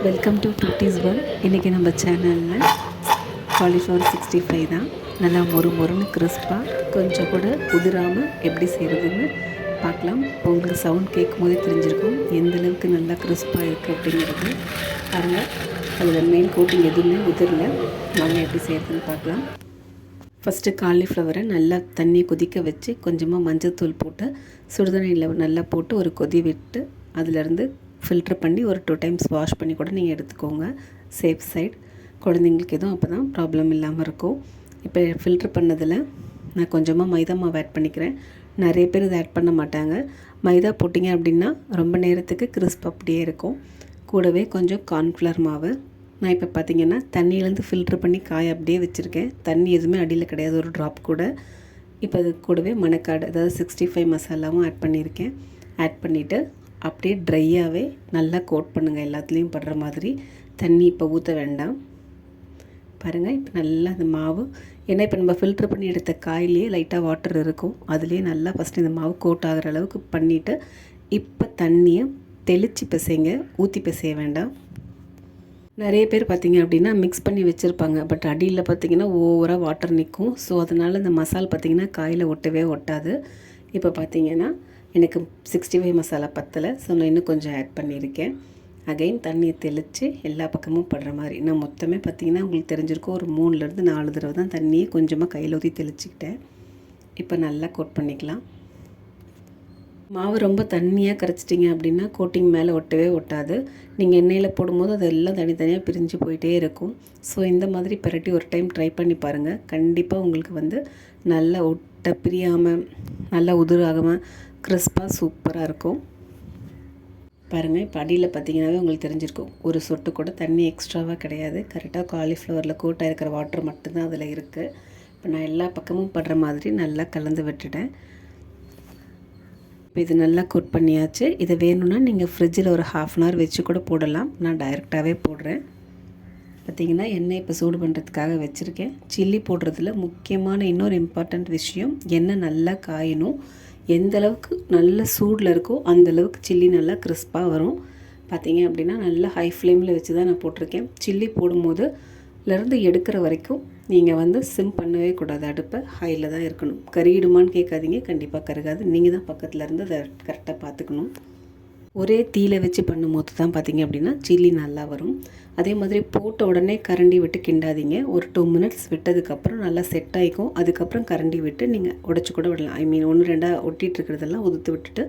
Welcome to duties world. இன்றைக்கி நம்ம சேனலில் காலிஃப்ளவர் 65 தான். நல்லா மொறுன்னு கிறிஸ்பாக கொஞ்சம் கூட உதிராமல் எப்படி செய்கிறதுன்னு பார்க்கலாம். உங்களுக்கு சவுண்ட் கேட்கும் போதே தெரிஞ்சிருக்கும் எந்தளவுக்கு நல்லா கிறிஸ்பாக இருக்குது அப்படிங்கிறது. பாருங்கள், அதில் மெயின் கோட்டிங் எதுவுமே உதிரல. வாங்க எப்படி செய்கிறதுன்னு பார்க்கலாம். ஃபஸ்ட்டு காலிஃப்ளவரை நல்லா தண்ணியை கொதிக்க வச்சு கொஞ்சமாக மஞ்சள்தூள் போட்டு சுடுதண்ணியில் நல்லா போட்டு ஒரு கொதி விட்டு அதிலேருந்து ஃபில்ட்ரு பண்ணி ஒரு 2 டைம்ஸ் வாஷ் பண்ணி கூட நீங்கள் எடுத்துக்கோங்க. Safe side. குழந்தைங்களுக்கு எதுவும் அப்போ தான் ப்ராப்ளம் இல்லாமல் இருக்கும். இப்போ ஃபில்ட்ரு பண்ணதில் நான் கொஞ்சமாக மைதா மாவு ஆட் பண்ணிக்கிறேன். நிறைய பேர் இதை ஆட் பண்ண மாட்டாங்க. மைதா போட்டிங்க அப்படின்னா ரொம்ப நேரத்துக்கு கிறிஸ்ப் அப்படியே இருக்கும். கூடவே கொஞ்சம் கார்ன்ஃப்ளவர் மாவு. நான் இப்போ பார்த்திங்கன்னா தண்ணியிலேருந்து ஃபில்ட்ரு பண்ணி காய அப்படியே வச்சுருக்கேன். தண்ணி எதுவுமே அடியில் கிடையாது, ஒரு ட்ராப் கூட. இப்போ அது கூடவே மணக்காடு, அதாவது 65 மசாலாவும் ஆட் பண்ணியிருக்கேன். ஆட் பண்ணிவிட்டு அப்படியே ட்ரையாகவே நல்லா கோட் பண்ணுங்கள், எல்லாத்துலேயும் படுற மாதிரி. தண்ணி இப்போ ஊற்ற வேண்டாம். பாருங்கள், இப்போ நல்லா அந்த மாவு, ஏன்னா இப்போ நம்ம ஃபில்ட்ரு பண்ணி எடுத்த காயிலே லைட்டாக வாட்டர் இருக்கும், அதுலேயே நல்லா ஃபஸ்ட்டு இந்த மாவு கோட் ஆகிற அளவுக்கு பண்ணிவிட்டு இப்போ தண்ணியை தெளித்து பிசைங்க, ஊற்றி பிசைய வேண்டாம். நிறைய பேர் பார்த்திங்க அப்படின்னா மிக்ஸ் பண்ணி வச்சுருப்பாங்க. பட் அடியில் பார்த்திங்கன்னா ஓவராக வாட்டர் நிற்கும். ஸோ அதனால் இந்த மசால் பார்த்திங்கன்னா காயில் ஒட்டவே ஒட்டாது. இப்போ பார்த்திங்கன்னா எனக்கு 65 மசாலா பத்தலை. ஸோ நான் இன்னும் கொஞ்சம் ஆட் பண்ணியிருக்கேன். அகைன் தண்ணியை தெளித்து எல்லா பக்கமும் படுற மாதிரி. நான் மொத்தமே பார்த்திங்கன்னா உங்களுக்கு தெரிஞ்சிருக்கும், ஒரு 3லேருந்து 4 தடவை தான் தண்ணியை கொஞ்சமாக கையில் ஊற்றி தெளிச்சிக்கிட்டேன். இப்போ நல்லா கோட் பண்ணிக்கலாம். மாவு ரொம்ப தண்ணியாக கரைச்சிட்டிங்க அப்படின்னா கோட்டிங் மேலே ஒட்டவே ஒட்டாது. நீங்கள் எண்ணெயில் போடும்போது அதெல்லாம் தனித்தனியாக பிரிஞ்சு போயிட்டே இருக்கும். ஸோ இந்த மாதிரி பிரட்டி ஒரு டைம் ட்ரை பண்ணி பாருங்கள். கண்டிப்பாக உங்களுக்கு நல்லா ஒட்ட பிரியாமல், நல்லா உதிராகாமல் கிறிஸ்பாக சூப்பராக இருக்கும். பாருங்கள், இப்போ அடியில் பார்த்திங்கனாவே உங்களுக்கு தெரிஞ்சிருக்கும், ஒரு சொட்டு கூட தண்ணி எக்ஸ்ட்ராவாக கிடையாது. கரெக்டாக காலிஃப்ளவரில் கோட்டாக இருக்கிற வாட்டர் மட்டும்தான் அதில் இருக்குது. இப்போ நான் எல்லா பக்கமும் படுற மாதிரி நல்லா கலந்து விட்டுட்டேன். இப்போ இது நல்லா கோட் பண்ணியாச்சு. இதை வேணும்னா நீங்கள் ஃப்ரிட்ஜில் ஒரு 1/2 அன் ஹவர் வச்சு கூட போடலாம். நான் டைரெக்டாகவே போடுறேன். பார்த்திங்கன்னா எண்ணெய் இப்போ சூடு பண்ணுறதுக்காக வச்சுருக்கேன். சில்லி போடுறதுல முக்கியமான இன்னொரு இம்பார்ட்டண்ட் விஷயம், எண்ணெய் நல்லா காயணும். எந்த அளவுக்கு நல்ல சூடில் இருக்கோ அந்தளவுக்கு சில்லி நல்லா கிறிஸ்பாக வரும். பார்த்திங்க அப்படின்னா நல்லா ஹை ஃப்ளேமில் வச்சு தான் நான் போட்டிருக்கேன். சில்லி போடும்போது இருந்து எடுக்கிற வரைக்கும் நீங்கள் சிம் பண்ணவே கூடாது. அடுப்பை ஹையில் தான் இருக்கணும். கருகிடுமான்னு கேட்காதீங்க, கண்டிப்பாக கருகாது. நீங்கள் தான் பக்கத்தில் இருந்து அதை கரெக்டாக பார்த்துக்கணும். ஒரே தீயில வச்சு பண்ணும்போது தான் பார்த்திங்க அப்படின்னா சில்லி நல்லா வரும். அதே மாதிரி போட்ட உடனே கரண்டி விட்டு கிண்டாதீங்க. ஒரு 2 மினிட்ஸ் விட்டதுக்கப்புறம் நல்லா செட் ஆகிக்கும். அதுக்கப்புறம் கரண்டி விட்டு நீங்கள் உடச்சி கூட விடலாம். 1 2 ஒட்டிகிட்டு இருக்கிறதெல்லாம் உதுத்து விட்டுட்டு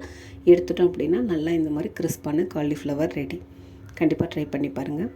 எடுத்துட்டோம் அப்படின்னா நல்லா இந்த மாதிரி கிறிஸ்பான காலிஃப்ளவர் ரெடி. கண்டிப்பாக ட்ரை பண்ணி பாருங்கள்.